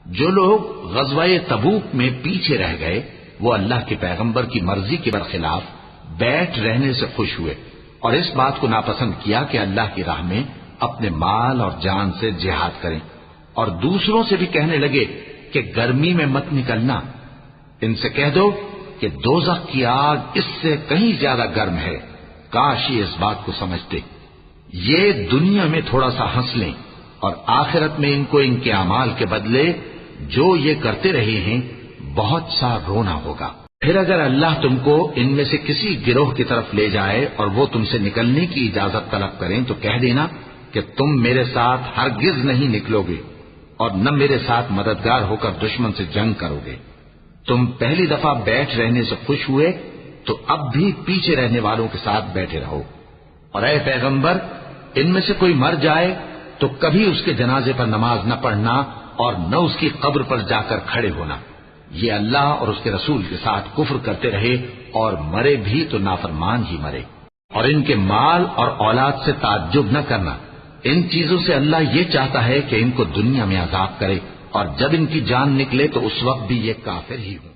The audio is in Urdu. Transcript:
جو لوگ غزوہ تبوک میں پیچھے رہ گئے وہ اللہ کے پیغمبر کی مرضی کے برخلاف بیٹھ رہنے سے خوش ہوئے اور اس بات کو ناپسند کیا کہ اللہ کی راہ میں اپنے مال اور جان سے جہاد کریں، اور دوسروں سے بھی کہنے لگے کہ گرمی میں مت نکلنا۔ ان سے کہہ دو کہ دوزخ کی آگ اس سے کہیں زیادہ گرم ہے، کاش یہ اس بات کو سمجھتے۔ یہ دنیا میں تھوڑا سا ہنس لیں اور آخرت میں ان کو ان کے اعمال کے بدلے جو یہ کرتے رہے ہیں بہت سا رونا ہوگا۔ پھر اگر اللہ تم کو ان میں سے کسی گروہ کی طرف لے جائے اور وہ تم سے نکلنے کی اجازت طلب کریں تو کہہ دینا کہ تم میرے ساتھ ہرگز نہیں نکلو گے اور نہ میرے ساتھ مددگار ہو کر دشمن سے جنگ کرو گے۔ تم پہلی دفعہ بیٹھ رہنے سے خوش ہوئے تو اب بھی پیچھے رہنے والوں کے ساتھ بیٹھے رہو، اور اے پیغمبر ان میں سے کوئی مر جائے تو کبھی اس کے جنازے پر نماز نہ پڑھنا اور نہ اس کی قبر پر جا کر کھڑے ہونا۔ یہ اللہ اور اس کے رسول کے ساتھ کفر کرتے رہے اور مرے بھی تو نافرمان ہی مرے۔ اور ان کے مال اور اولاد سے تعجب نہ کرنا، ان چیزوں سے اللہ یہ چاہتا ہے کہ ان کو دنیا میں عذاب کرے، اور جب ان کی جان نکلے تو اس وقت بھی یہ کافر ہی ہوں۔